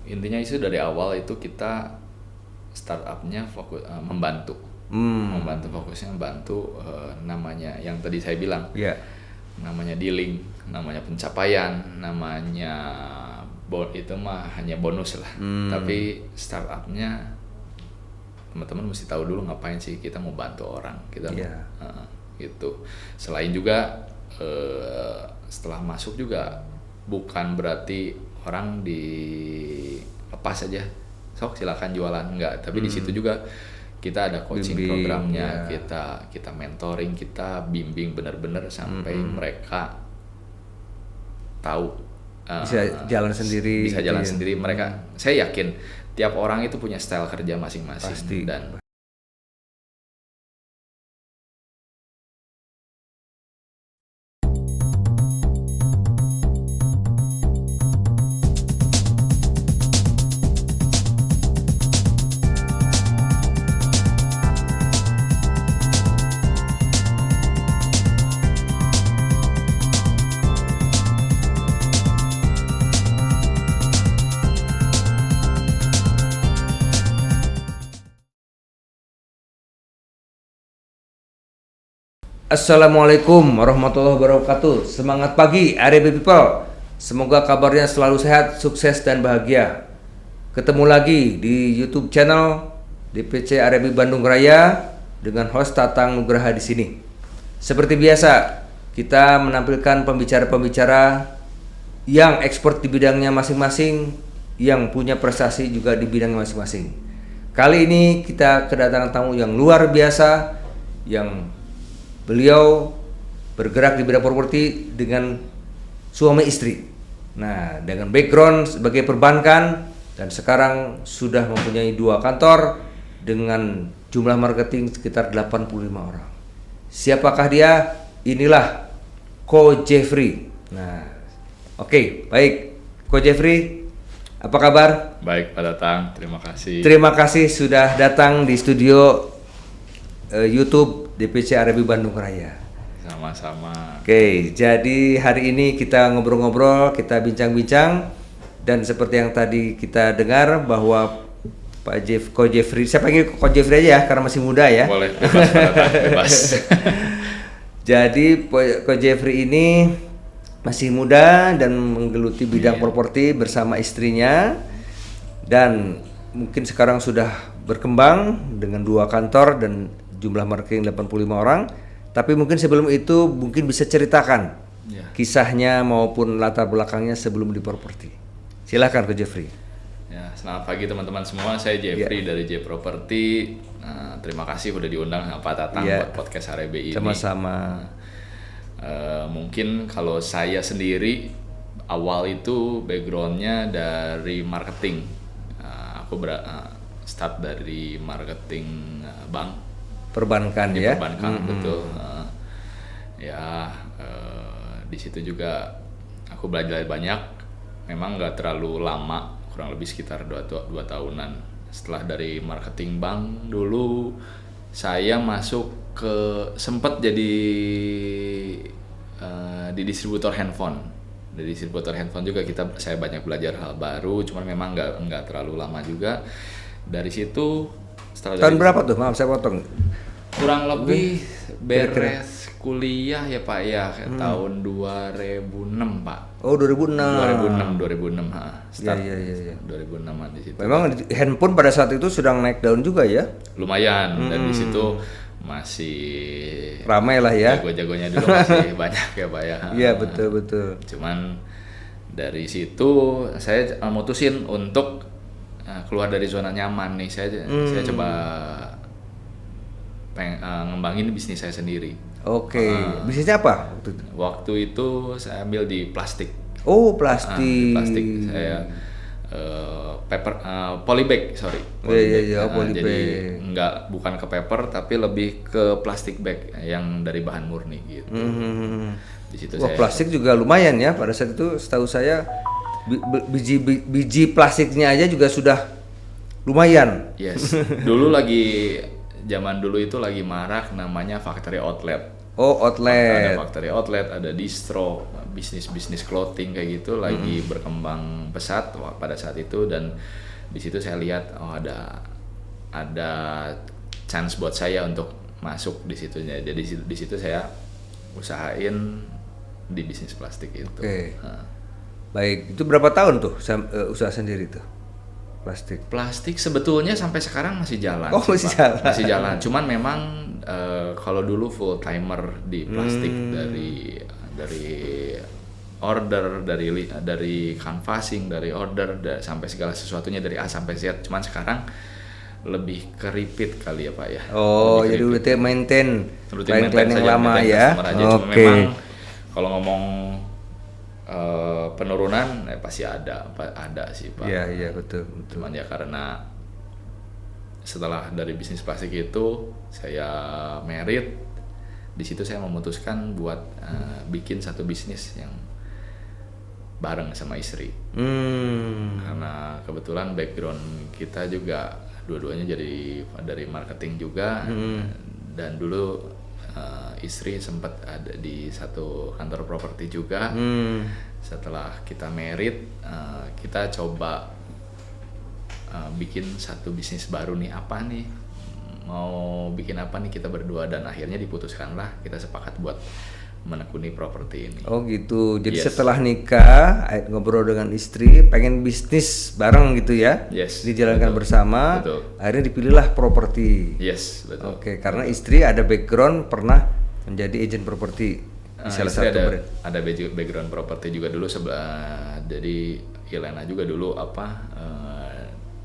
intinya itu dari awal itu kita startupnya fokus membantu fokusnya membantu namanya yang tadi saya bilang, namanya dealing, namanya pencapaian, namanya itu mah hanya bonus lah. Tapi startupnya teman-teman mesti tahu dulu ngapain sih kita mau bantu orang, kita gitu. Selain juga setelah masuk juga bukan berarti orang dilepas aja, sok silakan jualan, enggak. Tapi di situ juga kita ada coaching programnya, kita mentoring, kita bimbing benar-benar sampai mereka tahu bisa jalan sendiri. Mereka, saya yakin tiap orang itu punya style kerja masing-masing. Pasti. Dan Assalamualaikum warahmatullahi wabarakatuh. Semangat pagi RB People. Semoga kabarnya selalu sehat, sukses dan bahagia. Ketemu lagi di YouTube channel DPC RB Bandung Raya dengan host Tatang Nugraha di sini. Seperti biasa, kita menampilkan pembicara-pembicara yang expert di bidangnya masing-masing, yang punya prestasi juga di bidangnya masing-masing. Kali ini kita kedatangan tamu yang luar biasa, yang beliau bergerak di bidang properti dengan suami istri. Nah, dengan background sebagai perbankan dan sekarang sudah mempunyai 2 kantor dengan jumlah marketing sekitar 85 orang. Siapakah dia? Inilah Ko Jeffrey. Nah, oke, baik. Ko Jeffrey, apa kabar? baik Pak Tatang, terima kasih. Terima kasih sudah datang di studio YouTube DPC RB Bandung Raya. Sama-sama. Oke, jadi hari ini kita ngobrol-ngobrol, kita bincang-bincang, dan seperti yang tadi kita dengar bahwa Ko Jeffrey, saya panggil Ko Jeffrey aja ya karena masih muda ya. Boleh, bebas Pak Tatang, bebas. Jadi Ko Jeffrey ini masih muda dan menggeluti bidang properti bersama istrinya, dan mungkin sekarang sudah berkembang dengan 2 kantor dan jumlah marketing 85 orang. Tapi mungkin sebelum itu mungkin bisa ceritakan kisahnya maupun latar belakangnya sebelum di properti. Silakan Ko Jeffrey. Ya, selamat pagi teman-teman semua. Saya Jeffrey dari J Property. Terima kasih udah diundang Pak Tatang buat podcast RB ini. Sama-sama. Mungkin kalau saya sendiri awal itu backgroundnya dari marketing. Aku start dari marketing bank. Perbankan Di ya. perbankan, betul. Di situ juga aku belajar banyak. Memang nggak terlalu lama, kurang lebih sekitar 2 tahunan. Setelah dari marketing bank dulu, saya masuk sempat jadi di distributor handphone. Di distributor handphone juga saya banyak belajar hal baru, cuman memang nggak terlalu lama juga. Dari situ Tahun berapa tuh? Maaf saya potong. Kurang lebih beres kuliah ya Pak ya, tahun 2006 Pak. Oh 2006. 2006 start. Iya. 2006 di situ. Memang handphone pada saat itu sedang naik daun juga ya. Lumayan, dan di situ masih Ramai lah ya. Jago-jagonya dulu masih banyak ya Pak ya. Iya betul. Cuman dari situ saya mutusin untuk keluar dari zona nyaman nih. Saya coba ngembangin bisnis saya sendiri. Oke. Bisnisnya apa? Waktu itu saya ambil di plastik. Oh plastik. Di plastik saya polybag, sorry. Iya, polybag. Jadi bukan ke paper tapi lebih ke plastik bag yang dari bahan murni gitu. Di situ plastik juga lumayan ya pada saat itu. Setahu saya biji plastiknya aja juga sudah lumayan. Yes. Zaman dulu itu lagi marak namanya factory outlet. Oh, outlet. Ada factory outlet, ada distro, bisnis clothing kayak gitu lagi berkembang pesat pada saat itu, dan di situ saya lihat ada chance buat saya untuk masuk di situnya. Jadi di situ saya usahain di bisnis plastik itu. Oke. Baik, itu berapa tahun tuh usaha sendiri tuh? Plastik sebetulnya sampai sekarang masih jalan. Oh, masih jalan. Masih jalan. Cuman memang kalau dulu full timer di plastik dari order, dari canvassing, dari order, sampai segala sesuatunya dari A sampai Z. Cuman sekarang lebih ke repeat kali ya Pak ya. Oh, jadi udah maintain klien yang lama ya. Oke. Memang kalau ngomong penurunan pasti ada sih Pak. Iya betul. Cuman ya karena setelah dari bisnis plastik itu saya merit, di situ saya memutuskan buat bikin satu bisnis yang bareng sama istri. Karena kebetulan background kita juga dua-duanya jadi dari marketing juga, dan dulu istri sempat ada di satu kantor properti juga. Setelah kita merit, kita coba bikin satu bisnis baru nih, apa nih, mau bikin apa nih kita berdua, dan akhirnya diputuskanlah kita sepakat buat menekuni properti ini. Oh gitu. Jadi setelah nikah, ngobrol dengan istri, pengen bisnis bareng gitu ya? Yes. Dijalankan bersama. Betul. Akhirnya dipilihlah properti. Yes, betul. Oke, karena istri ada background pernah menjadi agent properti di salah satu brand. Ada background properti juga dulu, jadi Ilena juga dulu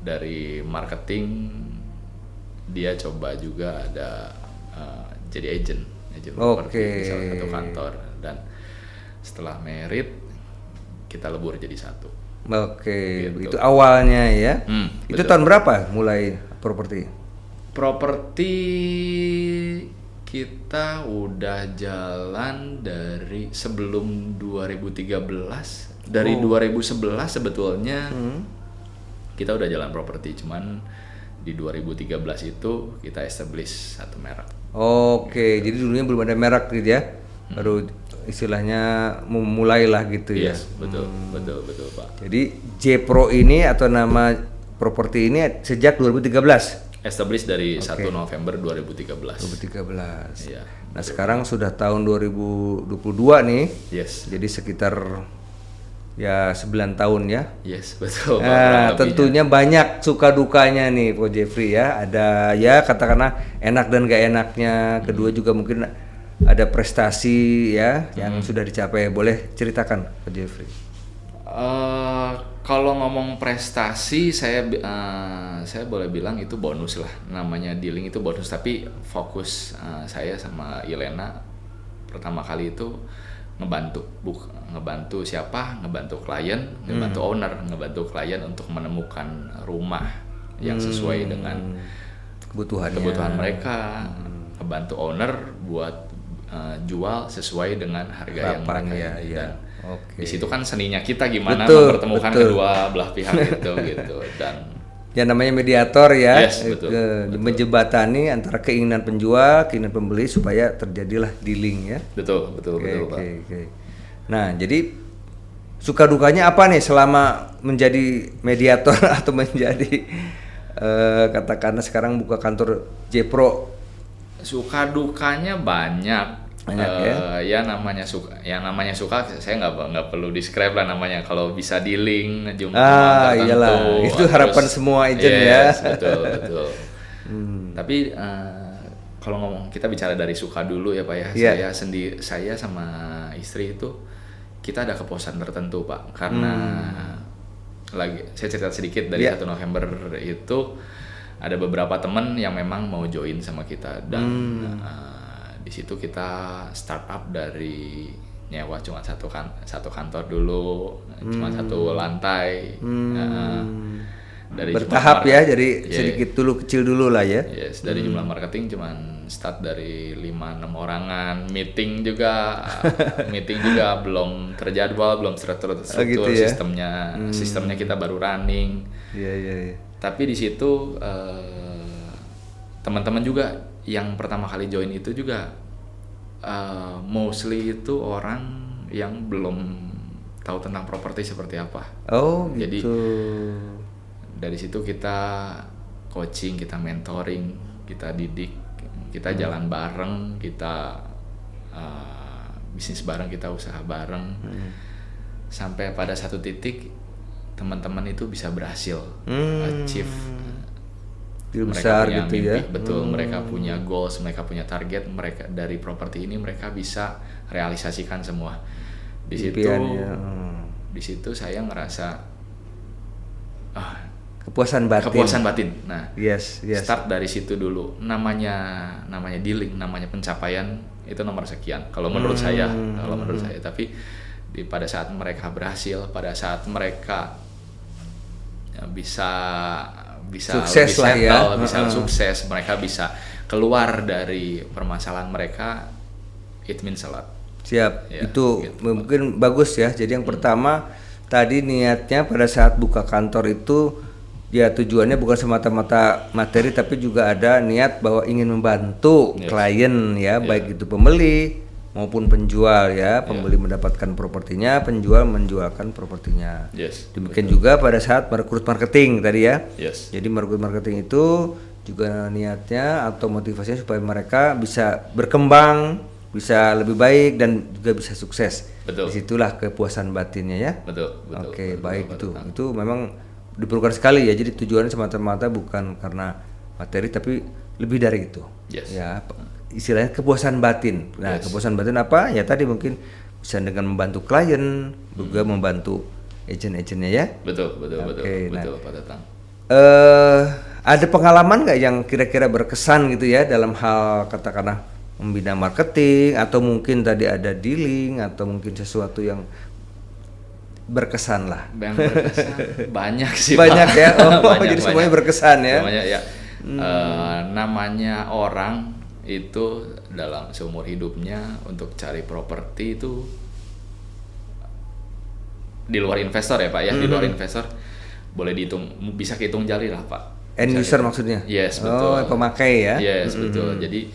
dari marketing dia coba juga ada jadi agent properti di salah satu kantor, dan setelah merit kita lebur jadi satu. Oke, gitu. Itu awalnya ya. Itu betul. Tahun berapa mulai properti? Properti kita udah jalan dari sebelum 2013. Dari 2011 sebetulnya kita udah jalan properti, cuman di 2013 itu kita establish satu merek. Oke, jadi dulunya belum ada merek gitu ya, baru istilahnya memulailah gitu ya. Yes, betul Pak. Jadi J-Pro ini atau nama properti ini sejak 2013? Establish dari 1 November 2013. 2013. Iya. Nah sekarang sudah tahun 2022 nih. Yes. Jadi sekitar ya 9 tahun ya. Yes, betul. Nah, tentunya banyak suka dukanya nih Pak Jeffrey ya. Ada ya katakanlah enak dan gak enaknya. Kedua juga mungkin ada prestasi ya yang sudah dicapai. Boleh ceritakan Pak Jeffrey? Kalau ngomong prestasi, saya boleh bilang itu bonus lah. Namanya dealing itu bonus. Tapi fokus saya sama Ilena pertama kali itu ngebantu siapa? Ngebantu klien, ngebantu owner, ngebantu klien untuk menemukan rumah yang sesuai dengan kebutuhan mereka, ngebantu owner buat jual sesuai dengan harga yang mereka inginkan. Dan di situ kan seninya kita gimana mempertemukan kedua belah pihak itu gitu. Dan ya namanya mediator ya, yes, betul. Menjembatani antara keinginan penjual, keinginan pembeli supaya terjadilah dealing ya. Betul Pak. Okay. Nah, jadi suka dukanya apa nih selama menjadi mediator atau menjadi katakanlah sekarang buka kantor J-Pro? Suka dukanya banyak ya. Ya namanya suka saya nggak perlu describe lah namanya. Kalau bisa dealing jumlah tertentu, iyalah itu harapan semua agent ya. Betul. Tapi kalau ngomong kita bicara dari suka dulu ya Pak ya. Saya sama istri itu kita ada kepuasan tertentu Pak, karena lagi saya cerita sedikit dari 1 November itu ada beberapa teman yang memang mau join sama kita, dan di situ kita start up dari nyewa cuma satu kantor dulu, cuma satu lantai. Dari bertahap ya, jadi sedikit dulu, kecil dulu lah ya. Yes, dari jumlah marketing cuman start dari 5-6 orangan, meeting juga belum terjadwal, belum terstruktur gitu ya? Sistemnya kita baru running. Iya. Tapi di situ teman-teman juga yang pertama kali join itu juga mostly itu orang yang belum tahu tentang properti seperti apa. Oh, jadi gitu. Dari situ kita coaching, kita mentoring, kita didik, kita jalan bareng, kita bisnis bareng, kita usaha bareng, sampai pada satu titik teman-teman itu bisa berhasil achieve besar mereka punya gitu mimpi, ya. betul. Mereka punya goals, mereka punya target, mereka dari properti ini mereka bisa realisasikan semua. Di situ saya ngerasa kepuasan batin. Nah, yes. Start dari situ dulu. Namanya dealing, namanya pencapaian itu nomor sekian. Kalau menurut saya, tapi pada saat mereka berhasil, pada saat mereka bisa sukses lah ya, bisa sukses, mereka bisa keluar dari permasalahan mereka, it means a lot. Siap, ya, itu gitu. Mungkin bagus ya. Jadi yang pertama tadi niatnya pada saat buka kantor itu ya tujuannya bukan semata-mata materi, tapi juga ada niat bahwa ingin membantu klien ya, baik itu pembeli maupun penjual ya. Pembeli mendapatkan propertinya, penjual menjualkan propertinya. Demikian juga pada saat merekrut marketing tadi ya. Jadi merekrut marketing itu juga niatnya atau motivasinya supaya mereka bisa berkembang, bisa lebih baik dan juga bisa sukses. Disitulah kepuasan batinnya ya. Oke, baik. Itu memang diperlukan sekali ya. Jadi tujuannya semata-mata bukan karena materi, tapi lebih dari itu. Ya, istilahnya kepuasan batin. Nah, kepuasan batin apa? Ya tadi mungkin bisa dengan membantu klien, juga membantu agent-agentnya ya. Betul, Pak Tatang. Ada pengalaman nggak yang kira-kira berkesan gitu ya dalam hal katakanlah membina marketing, atau mungkin tadi ada dealing, atau mungkin sesuatu yang berkesan lah? Yang berkesan banyak sih, banyak Pak. Ya. Jadi semuanya berkesan ya. Semuanya ya. Namanya orang itu dalam seumur hidupnya untuk cari properti itu di luar investor ya Pak ya, di luar investor boleh dihitung, bisa kehitung jari lah Pak. End user maksudnya? Yes, betul. Pemakai ya? Yes, betul. Jadi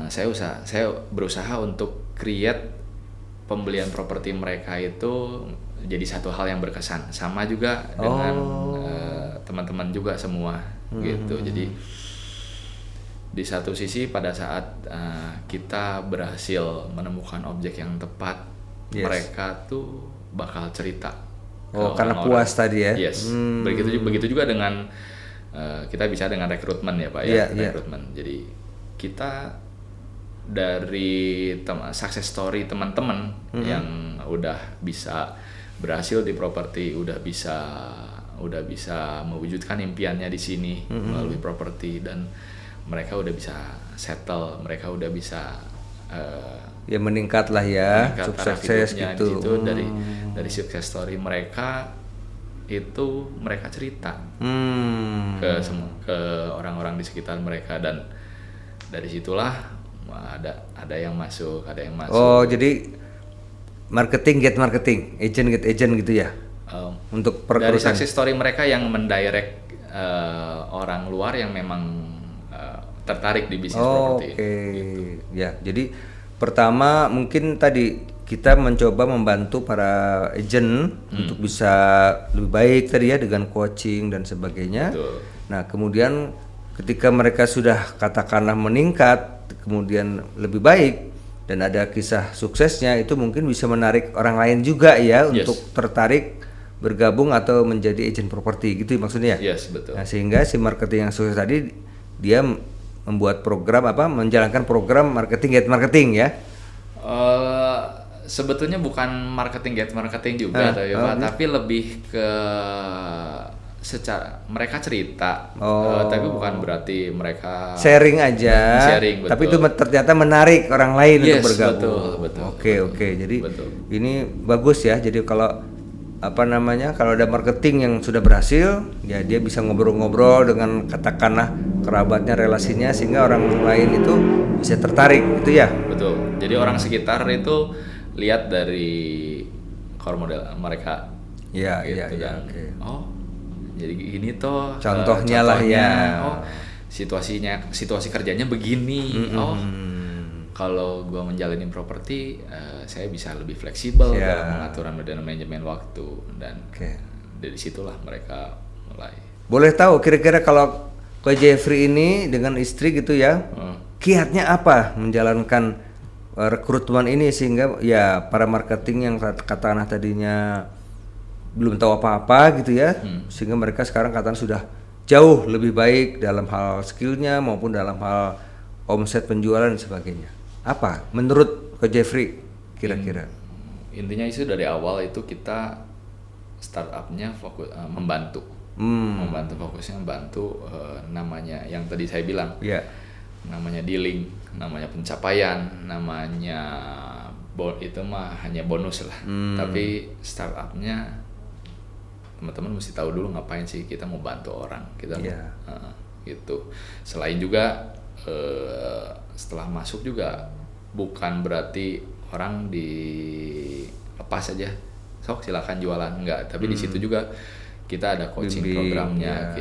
saya berusaha untuk create pembelian properti mereka itu jadi satu hal yang berkesan, sama juga dengan teman-teman juga semua gitu. Jadi di satu sisi pada saat kita berhasil menemukan objek yang tepat, mereka tuh bakal cerita. Karena puas tadi ya. Yes. Begitu juga dengan kita bicara dengan rekrutmen ya Pak ya. Rekrutmen. Jadi kita dari success story teman-teman yang udah bisa berhasil di properti, udah bisa mewujudkan impiannya di sini melalui properti, dan mereka udah bisa settle, mereka udah bisa ya meningkat lah ya, sukses gitu. Dari sukses story mereka itu mereka cerita ke orang-orang di sekitar mereka, dan dari situlah ada yang masuk. Oh, jadi marketing get marketing, agent get agent gitu ya? Untuk dari success story mereka yang mendirect orang luar yang memang tertarik di bisnis properti. Gitu. Ya, jadi pertama mungkin tadi kita mencoba membantu para agent untuk bisa lebih baik tadi ya dengan coaching dan sebagainya. Betul. Nah, kemudian ketika mereka sudah katakanlah meningkat, kemudian lebih baik dan ada kisah suksesnya, itu mungkin bisa menarik orang lain juga ya untuk tertarik bergabung atau menjadi agent properti gitu maksudnya. Yes, betul. Nah, sehingga si marketing yang sukses tadi dia membuat program menjalankan program marketing get marketing ya. Sebetulnya bukan marketing get marketing juga tapi lebih ke secara mereka cerita, tapi bukan berarti mereka sharing aja. Betul. Tapi itu ternyata menarik orang lain untuk bergabung. Betul. Oke. Jadi ini bagus ya. Jadi kalau kalau ada marketing yang sudah berhasil, ya dia bisa ngobrol-ngobrol dengan katakanlah kerabatnya, relasinya, sehingga orang lain itu bisa tertarik, gitu ya. Betul. Jadi orang sekitar itu lihat dari core model mereka. Iya. Oh, jadi gini toh. Contohnya lah ya. Oh, situasi kerjanya begini. kalau gue menjalani properti, saya bisa lebih fleksibel dalam pengaturan dan manajemen waktu, dan dari situlah mereka mulai. Boleh tahu kira-kira kalau Ko Jeffrey ini dengan istri gitu ya, kiatnya apa menjalankan rekrutmen ini sehingga ya para marketing yang katakanlah tadinya belum tahu apa-apa gitu ya, sehingga mereka sekarang katakan sudah jauh lebih baik dalam hal skillnya maupun dalam hal omset penjualan dan sebagainya. Apa menurut Ko Jeffrey kira-kira? Intinya itu dari awal itu kita startupnya fokus membantu, fokusnya membantu, namanya yang tadi saya bilang, namanya dealing, namanya pencapaian, namanya itu mah hanya bonus lah. Tapi startupnya teman-teman mesti tahu dulu ngapain sih kita mau bantu orang, kita gitu. Selain juga setelah masuk juga bukan berarti orang dilepas aja, sok silakan jualan, enggak. Tapi di situ juga kita ada coaching programnya,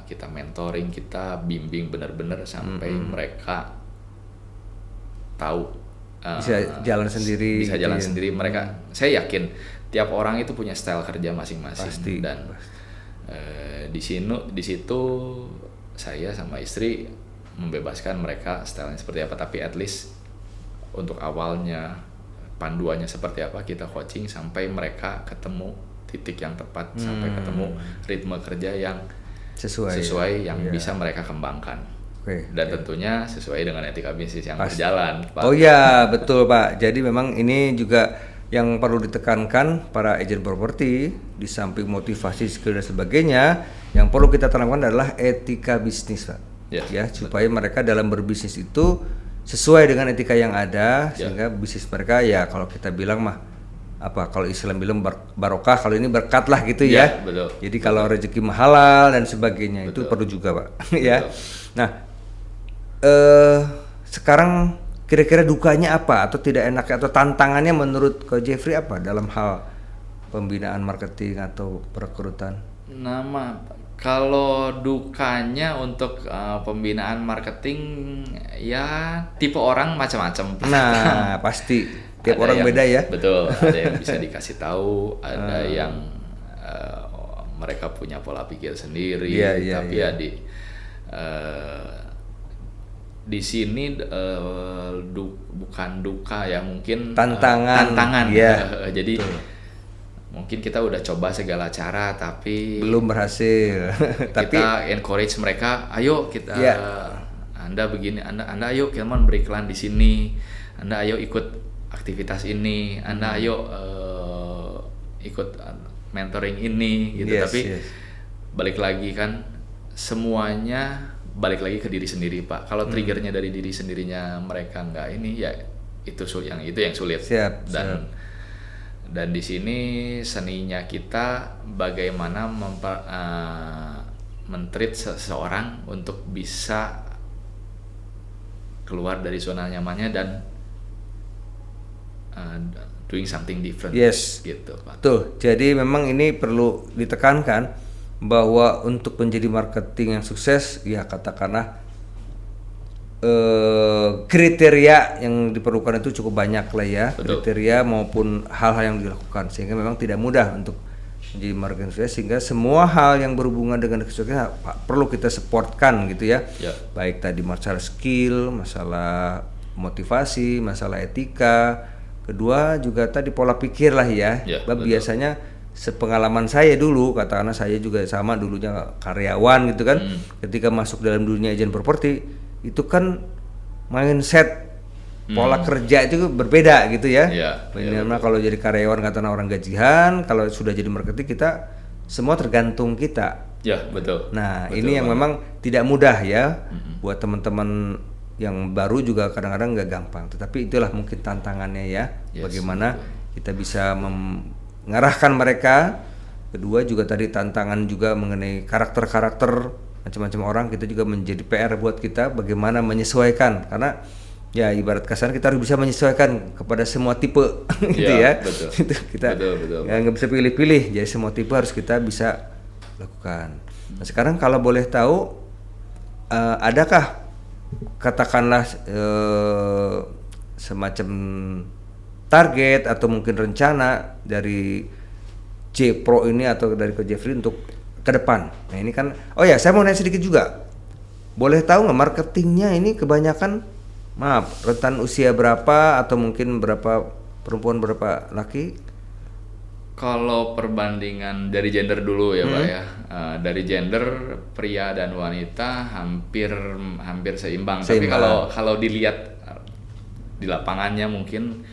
kita mentoring, kita bimbing benar-benar sampai mereka tahu bisa jalan sendiri. Bisa jalan sendiri. Mereka, saya yakin tiap orang itu punya style kerja masing-masing. Dan di situ saya sama istri membebaskan mereka stylenya seperti apa, tapi at least untuk awalnya panduannya seperti apa kita coaching sampai mereka ketemu titik yang tepat, sampai ketemu ritme kerja yang sesuai yang bisa mereka kembangkan. Dan tentunya sesuai dengan etika bisnis yang berjalan, Pak. Oh ya, betul Pak. Jadi memang ini juga yang perlu ditekankan para agen properti, di samping motivasi, skill dan sebagainya, yang perlu kita tanamkan adalah etika bisnis, Pak. Ya, supaya mereka dalam berbisnis itu sesuai dengan etika yang ada, sehingga bisnis mereka ya kalau kita bilang mah apa, kalau Islam bilang barokah, kalau ini berkat lah gitu ya. Betul. Jadi kalau rezeki halal dan sebagainya itu perlu juga, Pak. Ya. Nah, sekarang kira-kira dukanya apa atau tidak enaknya atau tantangannya menurut Ko Jeffrey apa dalam hal pembinaan marketing atau perekrutan? Kalau dukanya untuk pembinaan marketing ya tipe orang macam-macam. Nah, pasti tiap orang beda ya. Betul, ada yang bisa dikasih tahu, ada yang mereka punya pola pikir sendiri, tapi ya di sini bukan duka ya, mungkin tantangan. Jadi mungkin kita udah coba segala cara tapi belum berhasil. Tapi kita encourage mereka, ayo kita Anda begini, Anda ayo Kelman beriklan di sini, Anda ayo ikut aktivitas ini, Anda ayo ikut mentoring ini gitu. Tapi balik lagi kan, semuanya balik lagi ke diri sendiri, Pak. Kalau triggernya dari diri sendirinya mereka nggak ini, ya itu yang sulit. Dan di sini seninya kita bagaimana men-treat seseorang untuk bisa keluar dari zona nyamannya dan doing something different. Gitu, Pak. Tuh, jadi memang ini perlu ditekankan bahwa untuk menjadi marketing yang sukses, ya katakanlah kriteria yang diperlukan itu cukup banyak lah ya. Betul. Kriteria maupun hal-hal yang dilakukan, sehingga memang tidak mudah untuk menjadi marketing sukses, sehingga semua hal yang berhubungan dengan kesuksesan perlu kita supportkan gitu ya. Baik tadi masalah skill, masalah motivasi, masalah etika, kedua juga tadi pola pikir lah ya. Biasanya sepengalaman saya dulu, katakanlah saya juga sama dulunya karyawan gitu kan, ketika masuk dalam dunia agen properti itu kan mindset pola kerja itu berbeda gitu ya. Karena kalau jadi karyawan katakanlah orang gajian, kalau sudah jadi marketing kita semua tergantung kita. Betul. Nah, ini yang memang tidak mudah ya. Buat teman-teman yang baru juga kadang-kadang nggak gampang, tetapi itulah mungkin tantangannya ya. Bagaimana kita bisa mengarahkan mereka. Kedua juga tadi tantangan juga mengenai karakter-karakter macam-macam orang, kita juga menjadi PR buat kita bagaimana menyesuaikan, karena ya ibarat kasar kita harus bisa menyesuaikan kepada semua tipe gitu ya. Betul. Itu kita nggak bisa pilih-pilih, jadi semua tipe harus kita bisa lakukan. Nah, sekarang kalau boleh tahu, adakah katakanlah semacam target atau mungkin rencana dari J Pro ini atau dari Coach Jeffrey untuk ke depan? Nah ini kan, oh ya saya mau nanya sedikit juga, boleh tahu nggak marketingnya ini kebanyakan, maaf, rentan usia berapa atau mungkin berapa perempuan berapa laki? Kalau perbandingan dari gender dulu ya Pak ya, dari gender pria dan wanita hampir seimbang. Tapi kalau dilihat di lapangannya mungkin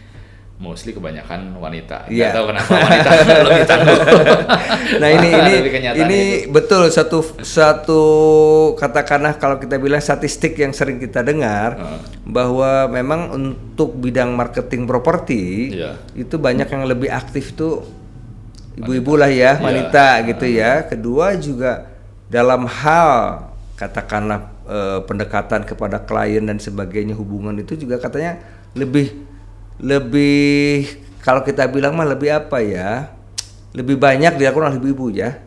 mostly kebanyakan wanita. Nggak tahu kenapa wanita lebih tangguh. Nah ini betul satu katakanlah kalau kita bilang statistik yang sering kita dengar bahwa memang untuk bidang marketing properti itu banyak yang lebih aktif tuh ibu-ibu lah ya, wanita gitu ya. Kedua juga dalam hal katakanlah pendekatan kepada klien dan sebagainya, hubungan itu juga katanya lebih kalau kita bilang mah lebih apa ya, lebih banyak dilakukan oleh ibu-ibu ya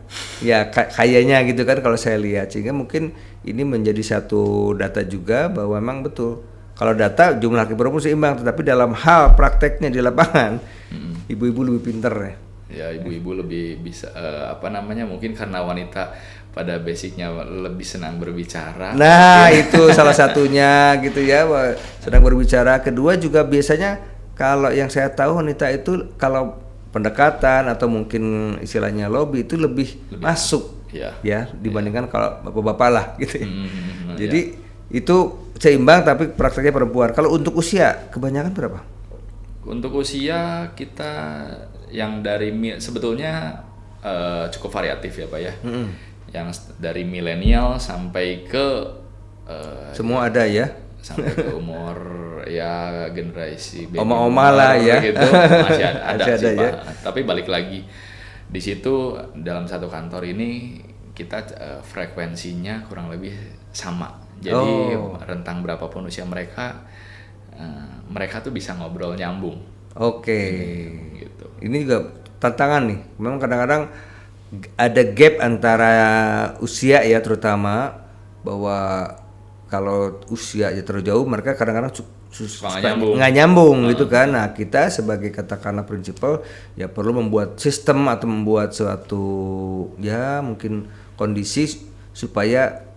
kayaknya gitu kan kalau saya lihat, sehingga mungkin ini menjadi satu data juga bahwa memang betul kalau data jumlah laki perempuan seimbang, tetapi dalam hal prakteknya di lapangan ibu-ibu lebih pinter ya ibu-ibu lebih bisa mungkin karena wanita pada basicnya lebih senang berbicara. Nah itu salah satunya gitu ya, senang berbicara. Kedua juga biasanya kalau yang saya tahu wanita itu kalau pendekatan atau mungkin istilahnya lobby itu lebih masuk ya dibandingkan kalau bapak-bapak lah gitu ya. Jadi itu seimbang tapi prakteknya perempuan. Kalau untuk usia kebanyakan berapa? Untuk usia kita yang dari sebetulnya cukup variatif ya Pak ya. Yang dari milenial sampai ke semua ada ya. Sampai ke umur ya generasi baby oma-oma lah ya gitu masih ada sih Pak. Ya? Tapi balik lagi di situ dalam satu kantor ini kita frekuensinya kurang lebih sama. Jadi rentang berapapun usia mereka tuh bisa ngobrol nyambung. Oke. Gitu. Ini juga tantangan nih. Memang kadang-kadang ada gap antara usia ya, terutama bahwa kalau usia terlalu jauh mereka kadang-kadang nggak nyambung gitu kan. Nah kita sebagai katakanlah prinsipal ya perlu membuat sistem atau membuat suatu ya mungkin kondisi supaya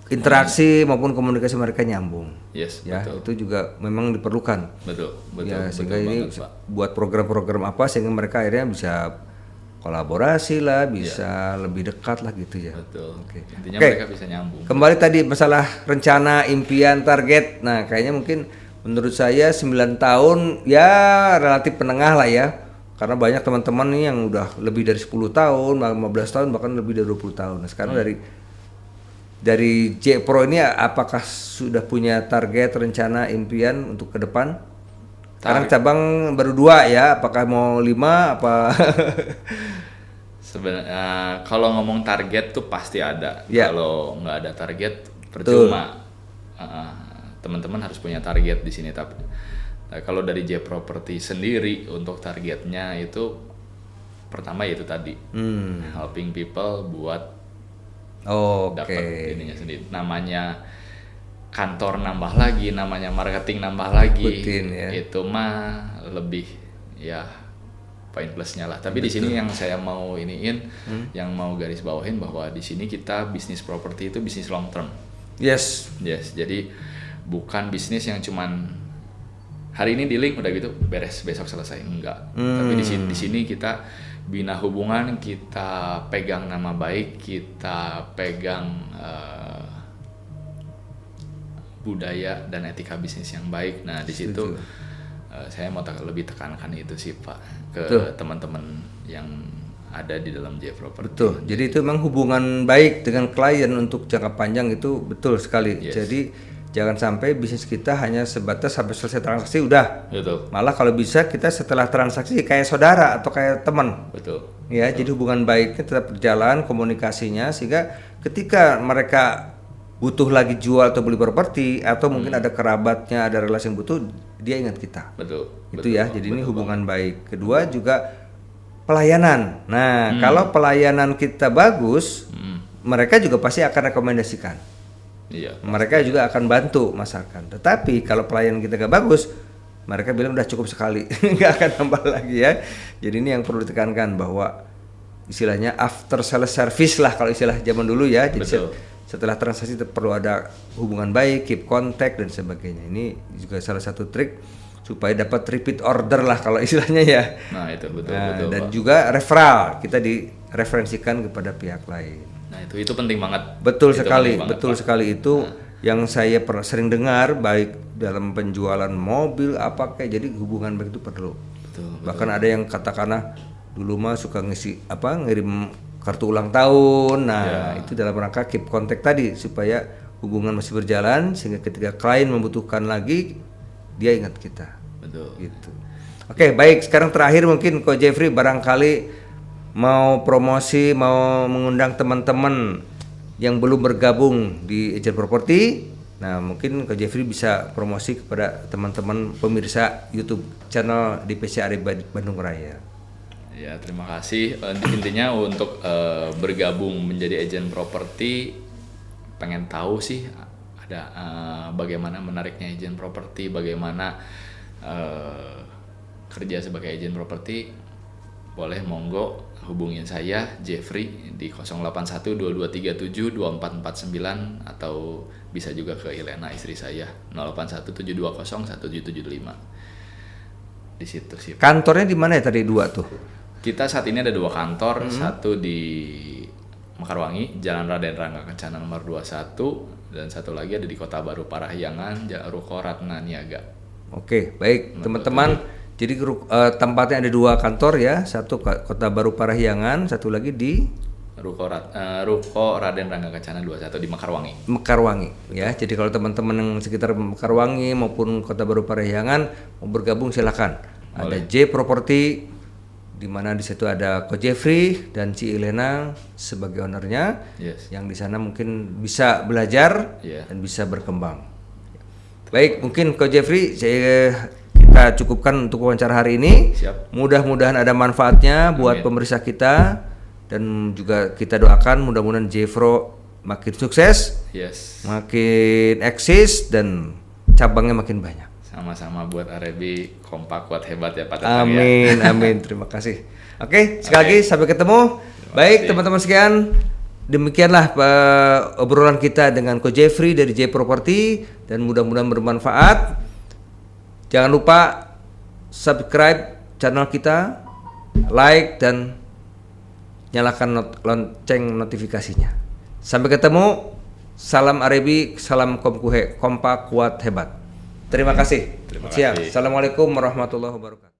interaksi maupun komunikasi mereka nyambung. Yes, ya betul. Itu juga memang diperlukan. Betul. Ya sehingga betul ini banget, buat program-program apa sehingga mereka akhirnya bisa kolaborasi lah, bisa lebih dekat lah gitu ya. Betul. Oke. Intinya mereka bisa nyambung. Kembali tadi masalah rencana, impian, target. Nah, kayaknya mungkin menurut saya 9 tahun ya relatif penengah lah ya. Karena banyak teman-teman nih yang udah lebih dari 10 tahun, 15 tahun, bahkan lebih dari 20 tahun. Nah, sekarang dari J Pro ini apakah sudah punya target, rencana, impian untuk ke depan? Sekarang cabang baru 2 ya, apakah mau 5 apa? Sebenarnya kalau ngomong target tuh pasti ada. Kalau nggak ada target percuma. Teman-teman harus punya target di sini. Tapi kalau dari J Property sendiri untuk targetnya itu pertama yaitu tadi helping people buat dapat ininya sendiri. Namanya kantor nambah lagi, namanya marketing nambah lagi, itu mah lebih ya poin plusnya lah. Tapi di sini yang saya mau yang mau garis bawahin bahwa di sini kita bisnis properti itu bisnis long term. Yes. Jadi bukan bisnis yang cuman hari ini dealing udah gitu beres besok selesai, enggak. Tapi di sini kita bina hubungan, kita pegang nama baik, kita pegang budaya dan etika bisnis yang baik. Nah di situ saya mau lebih tekankan itu sih Pak ke teman-teman yang ada di dalam J Property. Betul. Jadi itu memang hubungan baik dengan klien untuk jangka panjang itu betul sekali. Jadi jangan sampai bisnis kita hanya sebatas sampai selesai transaksi udah. Betul. Malah kalau bisa kita setelah transaksi kayak saudara atau kayak teman. Betul. Ya, jadi hubungan baiknya tetap berjalan, komunikasinya, sehingga ketika mereka butuh lagi jual atau beli properti atau mungkin ada kerabatnya, ada relasi yang butuh, dia ingat kita. Betul. Itu ya. Jadi ini hubungan baik. Kedua juga pelayanan. Nah, kalau pelayanan kita bagus, mereka juga pasti akan rekomendasikan. Iya. Mereka juga akan bantu masakan. Tetapi kalau pelayanan kita gak bagus, mereka bilang udah cukup sekali, nggak akan nambah lagi ya. Jadi ini yang perlu ditekankan bahwa istilahnya after sales service lah kalau istilah zaman dulu ya. Jadi setelah transaksi perlu ada hubungan baik, keep contact dan sebagainya. Ini juga salah satu trik supaya dapat repeat order lah kalau istilahnya ya. Nah itu betul. Dan Pak. Juga referral, kita direferensikan kepada pihak lain. Nah itu penting banget. Betul sekali itu. Yang saya sering dengar baik dalam penjualan mobil apa kayak, jadi hubungan baik itu perlu. Bahkan ada yang katakanlah dulu mah suka ngirim kartu ulang tahun. Nah itu dalam rangka keep contact tadi supaya hubungan masih berjalan sehingga ketika klien membutuhkan lagi dia ingat kita. Betul. Gitu. Oke, baik. Sekarang terakhir mungkin Ko Jeffrey barangkali mau promosi, mau mengundang teman-teman yang belum bergabung di Agent Property. Nah, mungkin Ko Jeffrey bisa promosi kepada teman-teman pemirsa YouTube channel DPC AREB Bandung Raya. Ya, terima kasih. Intinya untuk bergabung menjadi agent properti, pengen tahu sih ada bagaimana menariknya agent properti, bagaimana kerja sebagai agent properti. Boleh monggo hubungin saya Jeffrey di 081223724449 atau bisa juga ke Ilena istri saya 0817201775. Di situ sih. Kantornya di mana ya tadi 2 tuh? Kita saat ini ada 2 kantor, satu di Mekarwangi, Jalan Raden Rangga Kencana nomor 21, dan satu lagi ada di Kota Baru Parahyangan, Ruko Ratna Niaga. Oke, baik teman-teman. Jadi tempatnya ada 2 kantor ya, satu Kota Baru Parahyangan, satu lagi di Ruko Raden Rangga Kencana 21 di Mekarwangi. Mekarwangi ya. Jadi kalau teman-teman yang sekitar Mekarwangi maupun Kota Baru Parahyangan mau bergabung silakan. Ada J Property di mana di situ ada Ko Jeffrey dan Ci Ilena sebagai ownernya. Yang di sana mungkin bisa belajar dan bisa berkembang. Baik, mungkin Ko Jeffrey kita cukupkan untuk wawancara hari ini. Siap. Mudah-mudahan ada manfaatnya buat pemirsa kita dan juga kita doakan mudah-mudahan Jeffro makin sukses, makin eksis dan cabangnya makin banyak. Sama-sama buat Arebi, kompak, kuat, hebat ya Pak. Amin, amin. Terima kasih. Oke, sekali lagi sampai ketemu. Baik teman-teman sekian, demikianlah obrolan kita dengan Ko Jeffrey dari J Property dan mudah-mudahan bermanfaat. Jangan lupa subscribe channel kita, like dan nyalakan lonceng notifikasinya. Sampai ketemu. Salam Arebi, salam kompak, kuat, hebat. Terima kasih. Terima kasih. Assalamualaikum warahmatullahi wabarakatuh.